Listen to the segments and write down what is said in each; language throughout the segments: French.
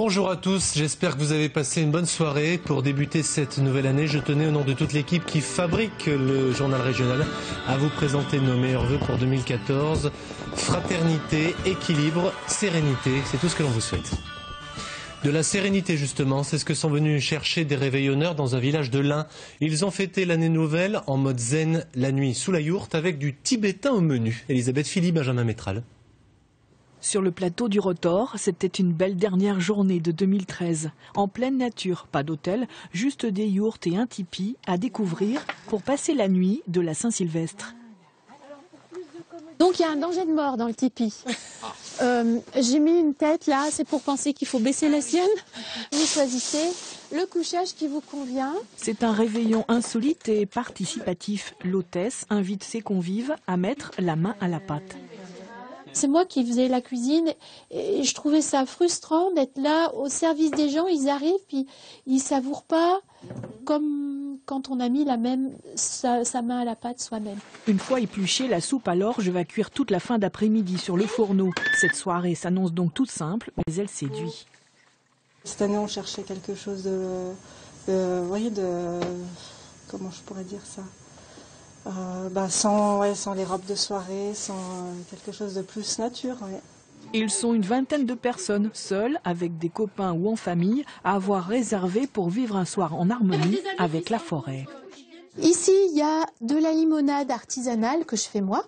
Bonjour à tous, j'espère que vous avez passé une bonne soirée. Pour débuter cette nouvelle année, je tenais au nom de toute l'équipe qui fabrique le journal régional à vous présenter nos meilleurs vœux pour 2014. Fraternité, équilibre, sérénité, c'est tout ce que l'on vous souhaite. De la sérénité justement, c'est ce que sont venus chercher des réveillonneurs dans un village de l'Ain. Ils ont fêté l'année nouvelle en mode zen la nuit sous la yourte avec du tibétain au menu. Elisabeth Philly, Benjamin Métral. Sur le plateau du Rotor, c'était une belle dernière journée de 2013. En pleine nature, pas d'hôtel, juste des yourtes et un tipi à découvrir pour passer la nuit de la Saint-Sylvestre. Donc il y a un danger de mort dans le tipi. J'ai mis une tête là, c'est pour penser qu'il faut baisser la sienne. Vous choisissez le couchage qui vous convient. C'est un réveillon insolite et participatif. L'hôtesse invite ses convives à mettre la main à la pâte. C'est moi qui faisais la cuisine et je trouvais ça frustrant d'être là au service des gens. Ils arrivent puis ils savourent pas comme quand on a mis sa main à la pâte soi-même. Une fois épluchée, la soupe à l'orge va cuire toute la fin d'après-midi sur le fourneau. Cette soirée s'annonce donc toute simple, mais elle séduit. Cette année, on cherchait quelque chose de comment je pourrais dire ça, sans les robes de soirée, sans quelque chose de plus nature. Ouais. Ils sont une vingtaine de personnes, seules, avec des copains ou en famille, à avoir réservé pour vivre un soir en harmonie avec la forêt. Ici, il y a de la limonade artisanale que je fais moi,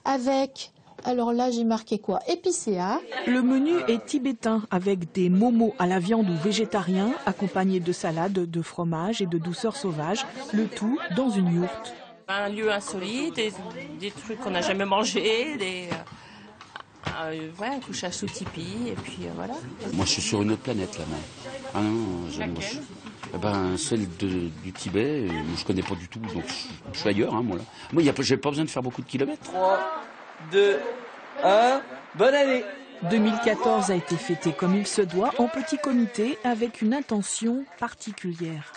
avec, alors là j'ai marqué quoi, épicéa. Le menu est tibétain, avec des momos à la viande ou végétarien, accompagnés de salade, de fromage et de douceur sauvage, le tout dans une yourte. Un lieu insolite, des trucs qu'on n'a jamais mangés, un couchage sous tipi, et puis voilà. Moi, je suis sur une autre planète, là, moi. Ah non, celle du Tibet, je connais pas du tout, donc je suis ailleurs, hein, moi, là. Moi, j'ai pas besoin de faire beaucoup de kilomètres. 3, 2, 1, bonne année! 2014 a été fêté comme il se doit, en petit comité, avec une intention particulière.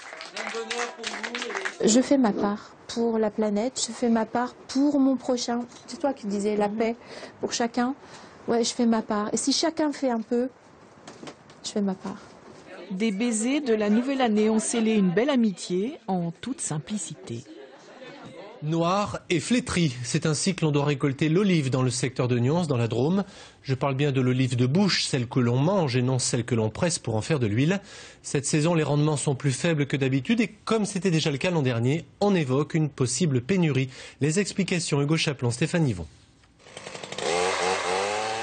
Je fais ma part pour la planète, je fais ma part pour mon prochain. C'est toi qui disais la paix pour chacun. Ouais, je fais ma part. Et si chacun fait un peu, je fais ma part. Des baisers de la nouvelle année ont scellé une belle amitié en toute simplicité. Noir et flétri, c'est ainsi que l'on doit récolter l'olive dans le secteur de Nyons, dans la Drôme. Je parle bien de l'olive de bouche, celle que l'on mange et non celle que l'on presse pour en faire de l'huile. Cette saison, les rendements sont plus faibles que d'habitude et comme c'était déjà le cas l'an dernier, on évoque une possible pénurie. Les explications, Hugo Chaplon, Stéphane Yvon.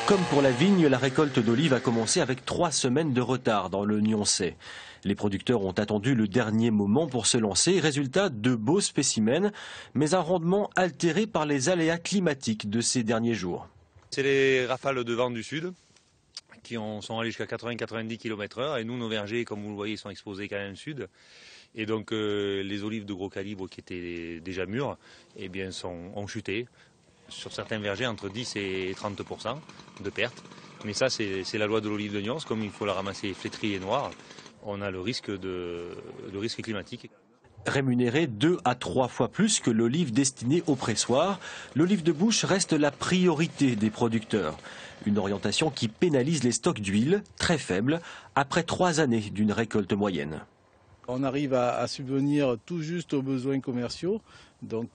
Comme pour la vigne, la récolte d'olives a commencé avec 3 semaines de retard dans le Nyonçais. Les producteurs ont attendu le dernier moment pour se lancer. Résultat, de beaux spécimens, mais un rendement altéré par les aléas climatiques de ces derniers jours. C'est les rafales de vent du sud qui sont allées jusqu'à 80-90 km/h. Et nous, nos vergers, comme vous le voyez, sont exposés quand même au sud. Et donc, les olives de gros calibre qui étaient déjà mûres eh bien, ont chuté. Sur certains vergers, entre 10 et 30% de pertes. Mais ça, c'est la loi de l'olive de Nyons. Comme il faut la ramasser flétrie et noire, on a le risque climatique. Rémunérée 2 à 3 fois plus que l'olive destinée au pressoir, l'olive de bouche reste la priorité des producteurs. Une orientation qui pénalise les stocks d'huile, très faibles, après 3 années d'une récolte moyenne. On arrive à subvenir tout juste aux besoins commerciaux, donc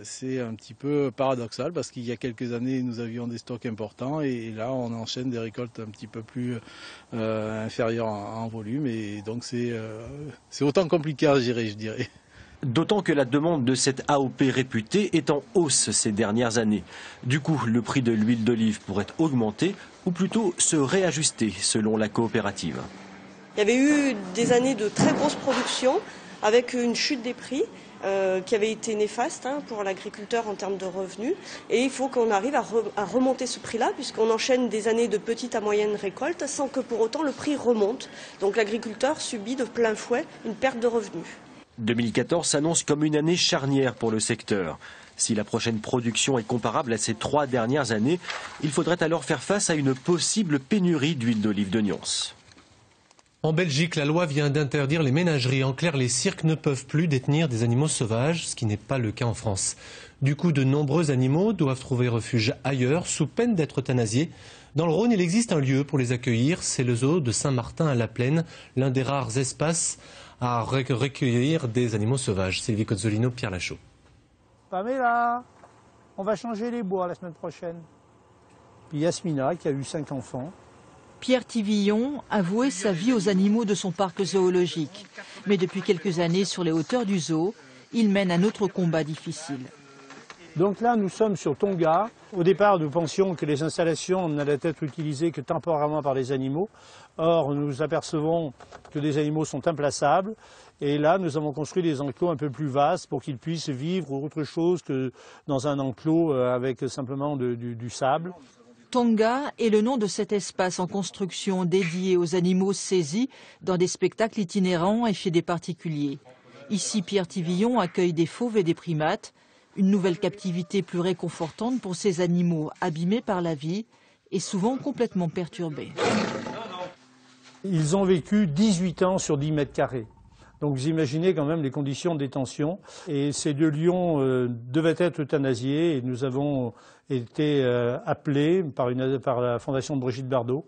c'est un petit peu paradoxal parce qu'il y a quelques années nous avions des stocks importants et là on enchaîne des récoltes un petit peu plus inférieures en volume et donc c'est autant compliqué à gérer, je dirais. D'autant que la demande de cette AOP réputée est en hausse ces dernières années. Du coup, le prix de l'huile d'olive pourrait augmenter ou plutôt se réajuster selon la coopérative. Il y avait eu des années de très grosse production avec une chute des prix qui avait été néfaste pour l'agriculteur en termes de revenus. Et il faut qu'on arrive à remonter ce prix-là puisqu'on enchaîne des années de petite à moyenne récolte sans que pour autant le prix remonte. Donc l'agriculteur subit de plein fouet une perte de revenus. 2014 s'annonce comme une année charnière pour le secteur. Si la prochaine production est comparable à ces 3 dernières années, il faudrait alors faire face à une possible pénurie d'huile d'olive de Nyons. En Belgique, la loi vient d'interdire les ménageries. En clair, les cirques ne peuvent plus détenir des animaux sauvages, ce qui n'est pas le cas en France. Du coup, de nombreux animaux doivent trouver refuge ailleurs, sous peine d'être euthanasiés. Dans le Rhône, il existe un lieu pour les accueillir, c'est le zoo de Saint-Martin-à-la-Plaine, l'un des rares espaces à recueillir des animaux sauvages. Sylvie Cozzolino, Pierre Lachaud. Pamela, on va changer les bois la semaine prochaine. Puis Yasmina, qui a eu 5 enfants. Pierre Tivillon a voué sa vie aux animaux de son parc zoologique. Mais depuis quelques années, sur les hauteurs du zoo, il mène un autre combat difficile. Donc là, nous sommes sur Tonga. Au départ, nous pensions que les installations n'allaient être utilisées que temporairement par les animaux. Or, nous apercevons que les animaux sont implaçables. Et là, nous avons construit des enclos un peu plus vastes pour qu'ils puissent vivre autre chose que dans un enclos avec simplement du sable. Tonga est le nom de cet espace en construction dédié aux animaux saisis dans des spectacles itinérants et chez des particuliers. Ici, Pierre Tivillon accueille des fauves et des primates, une nouvelle captivité plus réconfortante pour ces animaux abîmés par la vie et souvent complètement perturbés. Ils ont vécu 18 ans sur 10 mètres carrés. Donc vous imaginez quand même les conditions de détention. Et ces 2 lions devaient être euthanasiés et nous avons été appelés par la fondation de Brigitte Bardot.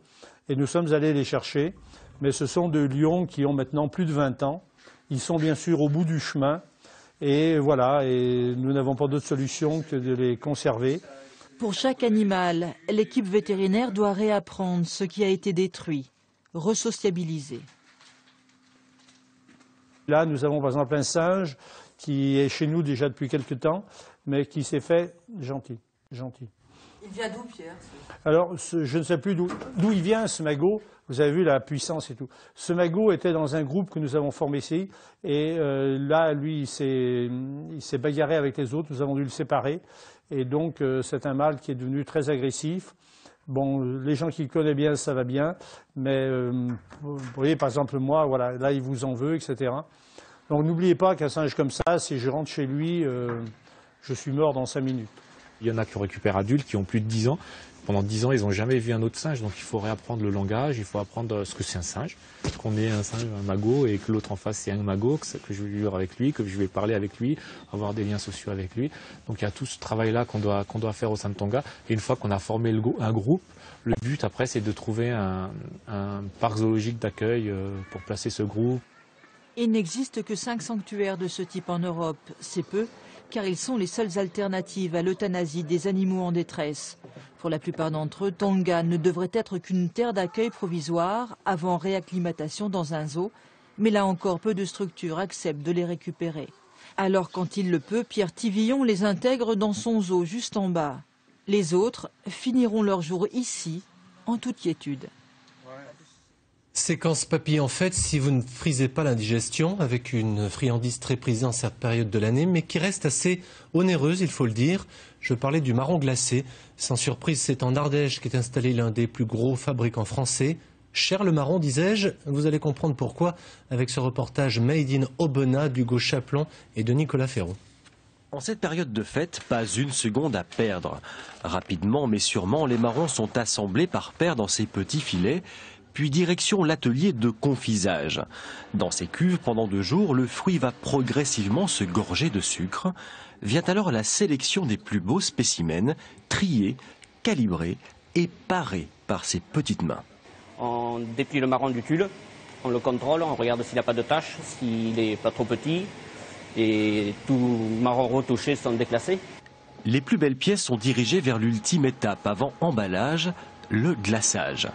Et nous sommes allés les chercher. Mais ce sont 2 lions qui ont maintenant plus de 20 ans. Ils sont bien sûr au bout du chemin. Et voilà, et nous n'avons pas d'autre solution que de les conserver. Pour chaque animal, l'équipe vétérinaire doit réapprendre ce qui a été détruit, resociabiliser. Là, nous avons par exemple un singe qui est chez nous déjà depuis quelque temps, mais qui s'est fait gentil. Il vient d'où, Pierre? Alors, je ne sais plus d'où il vient, ce magot. Vous avez vu la puissance et tout. Ce magot était dans un groupe que nous avons formé ici. Et là, lui, il s'est bagarré avec les autres. Nous avons dû le séparer. Et donc, c'est un mâle qui est devenu très agressif. Bon, les gens qui le connaissent bien, ça va bien. Mais, vous voyez, par exemple, moi, voilà, là, il vous en veut, etc. Donc, n'oubliez pas qu'un singe comme ça, si je rentre chez lui, je suis mort dans 5 minutes. Il y en a qui récupèrent adultes, qui ont plus de 10 ans. Pendant 10 ans, ils n'ont jamais vu un autre singe, donc il faut réapprendre le langage, il faut apprendre ce que c'est un singe, qu'on est un singe, un magot, et que l'autre en face c'est un magot, que je vais vivre avec lui, que je vais parler avec lui, avoir des liens sociaux avec lui. Donc il y a tout ce travail-là qu'on doit faire au sein de Tonga. Et une fois qu'on a formé un groupe, le but après c'est de trouver un parc zoologique d'accueil pour placer ce groupe. Il n'existe que 5 sanctuaires de ce type en Europe, c'est peu, car ils sont les seules alternatives à l'euthanasie des animaux en détresse. Pour la plupart d'entre eux, Tonga ne devrait être qu'une terre d'accueil provisoire avant réacclimatation dans un zoo, mais là encore peu de structures acceptent de les récupérer. Alors quand il le peut, Pierre Tivillon les intègre dans son zoo juste en bas. Les autres finiront leur jour ici, en toute quiétude. Séquence papy en fait, si vous ne frisez pas l'indigestion, avec une friandise très prisée en cette période de l'année, mais qui reste assez onéreuse, il faut le dire. Je parlais du marron glacé. Sans surprise, c'est en Ardèche qu'est installé l'un des plus gros fabricants français. Cher le marron, disais-je, vous allez comprendre pourquoi avec ce reportage Made in Aubenas d'Hugo Chaplon et de Nicolas Ferron. En cette période de fête, pas une seconde à perdre. Rapidement mais sûrement, les marrons sont assemblés par paires dans ces petits filets, puis direction l'atelier de confisage. Dans ces cuves, pendant 2 jours, le fruit va progressivement se gorger de sucre. Vient alors la sélection des plus beaux spécimens, triés, calibrés et parés par ces petites mains. On déplie le marron du tulle, on le contrôle, on regarde s'il n'a pas de taches, s'il n'est pas trop petit, et tout marron retouché sont déclassés. Les plus belles pièces sont dirigées vers l'ultime étape avant emballage, le glaçage.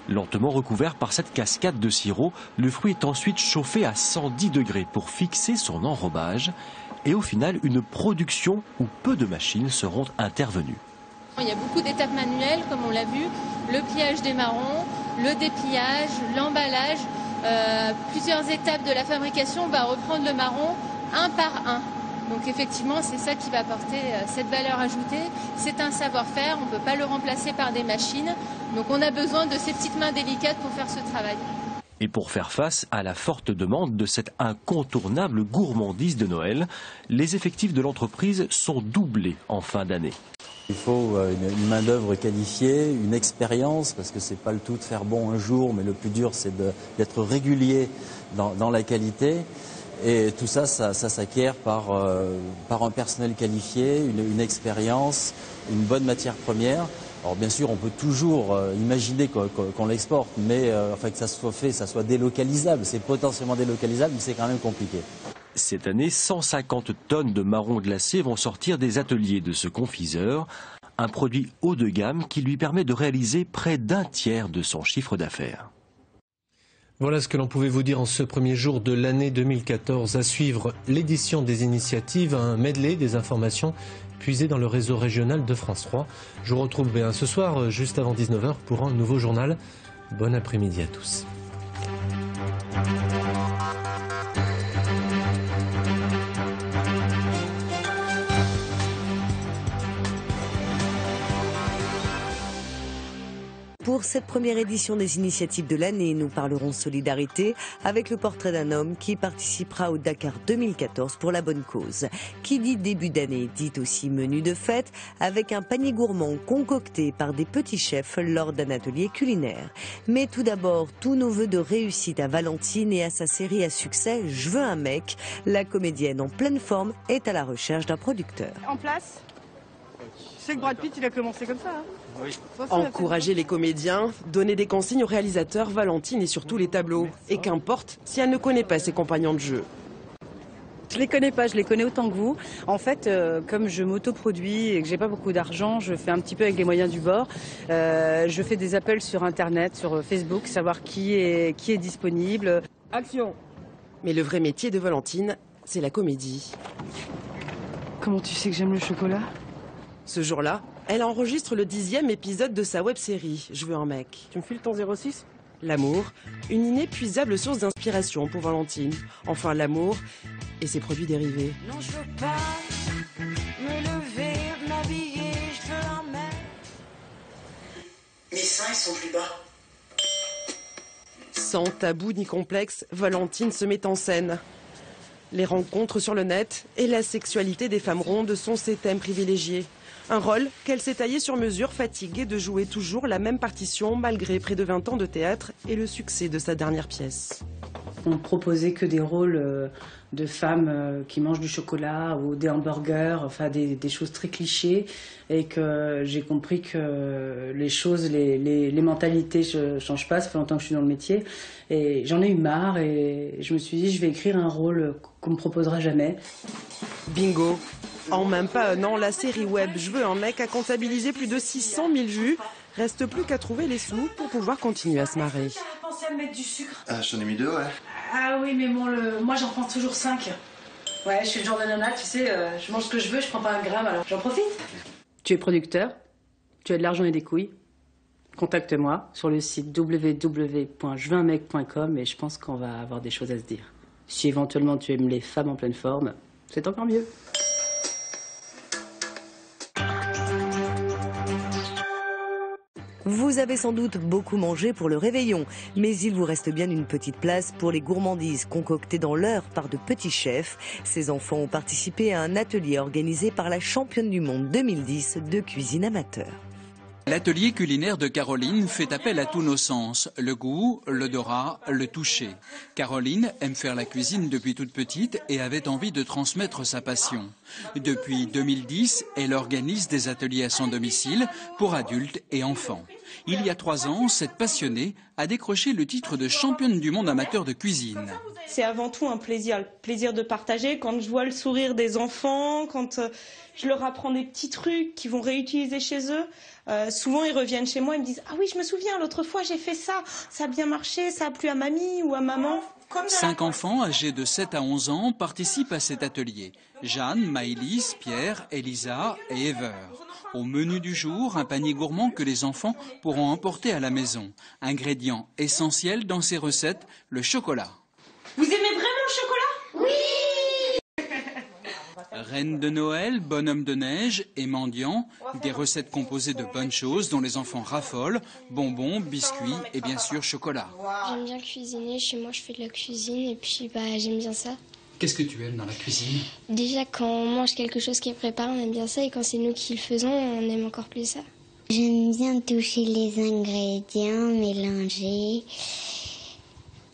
Lentement recouvert par cette cascade de sirop, le fruit est ensuite chauffé à 110 degrés pour fixer son enrobage. Et au final, une production où peu de machines seront intervenues. Il y a beaucoup d'étapes manuelles, comme on l'a vu, le pliage des marrons, le dépliage, l'emballage, plusieurs étapes de la fabrication. On va reprendre le marron un par un. Donc effectivement, c'est ça qui va apporter cette valeur ajoutée. C'est un savoir-faire, on ne peut pas le remplacer par des machines. Donc on a besoin de ces petites mains délicates pour faire ce travail. Et pour faire face à la forte demande de cette incontournable gourmandise de Noël, les effectifs de l'entreprise sont doublés en fin d'année. Il faut une main-d'œuvre qualifiée, une expérience, parce que c'est pas le tout de faire bon un jour, mais le plus dur c'est d'être régulier dans la qualité. Et tout ça, ça s'acquiert par un personnel qualifié, une expérience, une bonne matière première. Alors bien sûr, on peut toujours imaginer qu'on l'exporte, mais enfin que ça soit fait, ça soit délocalisable. C'est potentiellement délocalisable, mais c'est quand même compliqué. Cette année, 150 tonnes de marrons glacés vont sortir des ateliers de ce confiseur. Un produit haut de gamme qui lui permet de réaliser près d'un tiers de son chiffre d'affaires. Voilà ce que l'on pouvait vous dire en ce premier jour de l'année 2014. À suivre l'édition des initiatives, un medley des informations puisées dans le réseau régional de France 3. Je vous retrouve ce soir, juste avant 19h, pour un nouveau journal. Bon après-midi à tous. Pour cette première édition des initiatives de l'année, nous parlerons solidarité avec le portrait d'un homme qui participera au Dakar 2014 pour la bonne cause. Qui dit début d'année dit aussi menu de fête avec un panier gourmand concocté par des petits chefs lors d'un atelier culinaire. Mais tout d'abord, tous nos vœux de réussite à Valentine et à sa série à succès Je veux un mec. La comédienne en pleine forme est à la recherche d'un producteur. En place ? Tu sais que Brad Pitt, il a commencé comme ça, hein ? Oui. Encourager les comédiens, donner des consignes aux réalisateurs, Valentine est sur tous les tableaux. Et qu'importe si elle ne connaît pas ses compagnons de jeu. Je les connais pas, je les connais autant que vous. En fait, comme je m'autoproduis et que j'ai pas beaucoup d'argent, je fais un petit peu avec les moyens du bord. Je fais des appels sur Internet, sur Facebook, savoir qui est disponible. Action. Mais le vrai métier de Valentine, c'est la comédie. Comment tu sais que j'aime le chocolat ? Ce jour-là, elle enregistre le 10e épisode de sa web-série Je veux un mec. Tu me files ton 06 ? L'amour, une inépuisable source d'inspiration pour Valentine. Enfin, l'amour et ses produits dérivés. Non, je veux pas me lever, m'habiller, je veux un mec. Mes seins, ils sont plus bas. Sans tabou ni complexe, Valentine se met en scène. Les rencontres sur le net et la sexualité des femmes rondes sont ses thèmes privilégiés. Un rôle qu'elle s'est taillé sur mesure, fatiguée de jouer toujours la même partition malgré près de 20 ans de théâtre et le succès de sa dernière pièce. On ne proposait que des rôles de femmes qui mangent du chocolat ou des hamburgers, enfin des choses très clichés, et que j'ai compris que les choses, les mentalités ne changent pas. Ça fait longtemps que je suis dans le métier et j'en ai eu marre et je me suis dit je vais écrire un rôle qu'on me proposera jamais. Bingo! En même pas un an, la série web Je veux un mec a comptabilisé plus de 600 000 vues. Reste plus qu'à trouver les sous pour pouvoir continuer à se marrer. J'ai pensé à me mettre du sucre. Ah, j'en ai mis 2, ouais. Ah oui, mais bon, moi j'en prends toujours 5. Ouais, je suis le genre de nana, tu sais, je mange ce que je veux, je prends pas un gramme, alors j'en profite. Tu es producteur, tu as de l'argent et des couilles. Contacte-moi sur le site www.jeveuunmec.com et je pense qu'on va avoir des choses à se dire. Si éventuellement tu aimes les femmes en pleine forme, c'est encore mieux. Vous avez sans doute beaucoup mangé pour le réveillon, mais il vous reste bien une petite place pour les gourmandises concoctées dans l'heure par de petits chefs. Ces enfants ont participé à un atelier organisé par la championne du monde 2010 de cuisine amateur. L'atelier culinaire de Caroline fait appel à tous nos sens, le goût, l'odorat, le toucher. Caroline aime faire la cuisine depuis toute petite et avait envie de transmettre sa passion. Depuis 2010, elle organise des ateliers à son domicile pour adultes et enfants. Il y a 3 ans, cette passionnée a décroché le titre de championne du monde amateur de cuisine. C'est avant tout un plaisir, le plaisir de partager. Quand je vois le sourire des enfants, quand je leur apprends des petits trucs qu'ils vont réutiliser chez eux, souvent ils reviennent chez moi et me disent « Ah oui, je me souviens, l'autre fois j'ai fait ça, ça a bien marché, ça a plu à mamie ou à maman. » 5 enfants âgés de 7 à 11 ans participent à cet atelier. Jeanne, Maëlys, Pierre, Elisa et Ever. Au menu du jour, un panier gourmand que les enfants pourront emporter à la maison. Ingrédient essentiel dans ces recettes, le chocolat. Vous aimez vraiment le chocolat ? Oui. Reine de Noël, bonhomme de neige et mendiant, des recettes composées de bonnes choses dont les enfants raffolent, bonbons, biscuits et bien sûr chocolat. J'aime bien cuisiner, chez moi je fais de la cuisine et puis j'aime bien ça. Qu'est-ce que tu aimes dans la cuisine? Déjà quand on mange quelque chose qui est préparé, on aime bien ça et quand c'est nous qui le faisons, on aime encore plus ça. J'aime bien toucher les ingrédients, mélanger,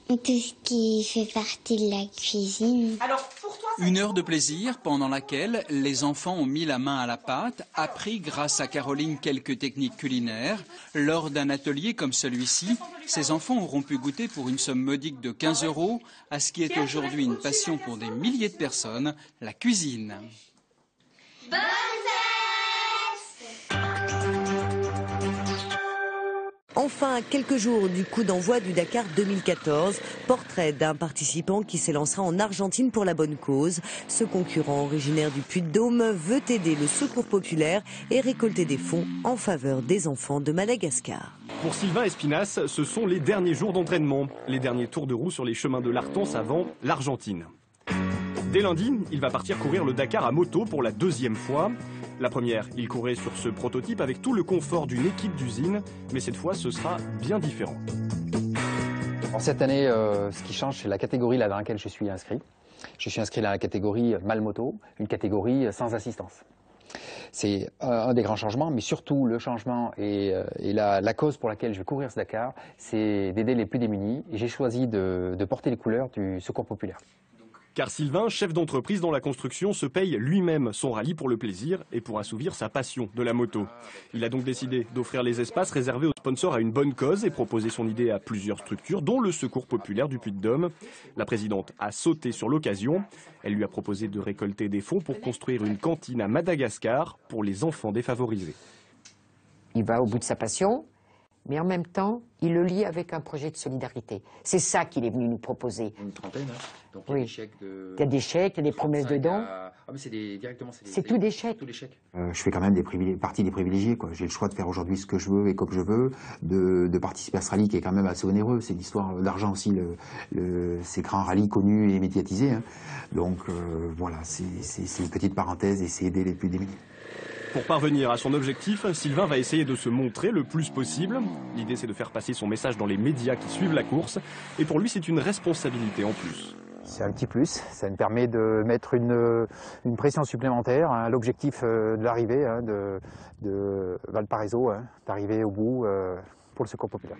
tout ce qui fait partie de la cuisine. Alors pour toi, Une heure de plaisir pendant laquelle les enfants ont mis la main à la pâte, appris grâce à Caroline quelques techniques culinaires. Lors d'un atelier comme celui-ci, ces enfants auront pu goûter pour une somme modique de 15 € à ce qui est aujourd'hui une passion pour des milliers de personnes, la cuisine. Enfin, à quelques jours du coup d'envoi du Dakar 2014, portrait d'un participant qui s'est lancé en Argentine pour la bonne cause. Ce concurrent originaire du Puy-de-Dôme veut aider le secours populaire et récolter des fonds en faveur des enfants de Madagascar. Pour Sylvain Espinas, ce sont les derniers jours d'entraînement, les derniers tours de roue sur les chemins de l'Artense avant l'Argentine. Dès lundi, il va partir courir le Dakar à moto pour la deuxième fois. La première, il courait sur ce prototype avec tout le confort d'une équipe d'usine, mais cette fois, ce sera bien différent. Cette année, ce qui change, c'est la catégorie là dans laquelle je suis inscrit. Je suis inscrit dans la catégorie Malmoto, une catégorie sans assistance. C'est un des grands changements, mais surtout le changement et la cause pour laquelle je vais courir ce Dakar, c'est d'aider les plus démunis. Et j'ai choisi de porter les couleurs du secours populaire. Car Sylvain, chef d'entreprise dans la construction, se paye lui-même son rallye pour le plaisir et pour assouvir sa passion de la moto. Il a donc décidé d'offrir les espaces réservés aux sponsors à une bonne cause et proposer son idée à plusieurs structures, dont le Secours populaire du Puy-de-Dôme. La présidente a sauté sur l'occasion. Elle lui a proposé de récolter des fonds pour construire une cantine à Madagascar pour les enfants défavorisés. Il va au bout de sa passion, mais en même temps, il le lie avec un projet de solidarité. C'est ça qu'il est venu nous proposer. Une trentaine, hein. Donc oui. Il y a des chèques de... Il y a des chèques, il y a des promesses dedans. Ah, mais c'est directement... C'est tout des chèques. Je fais quand même partie des privilégiés, quoi. J'ai le choix de faire aujourd'hui ce que je veux et comme je veux, de participer à ce rallye qui est quand même assez onéreux. C'est l'histoire d'argent aussi, ces grands rallyes connus et médiatisés, hein. Donc voilà, c'est une petite parenthèse et c'est aider les plus démunis. Pour parvenir à son objectif, Sylvain va essayer de se montrer le plus possible. L'idée, c'est de faire passer son message dans les médias qui suivent la course. Et pour lui, c'est une responsabilité en plus. C'est un petit plus, ça me permet de mettre une pression supplémentaire à l'objectif de l'arrivée de Valparaiso, d'arriver au bout pour le secours populaire.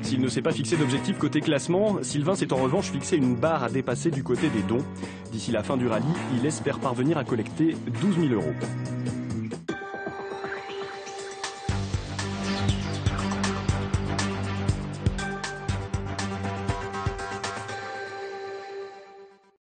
S'il ne s'est pas fixé d'objectif côté classement, Sylvain s'est en revanche fixé une barre à dépasser du côté des dons. D'ici la fin du rallye, il espère parvenir à collecter 12 000 €.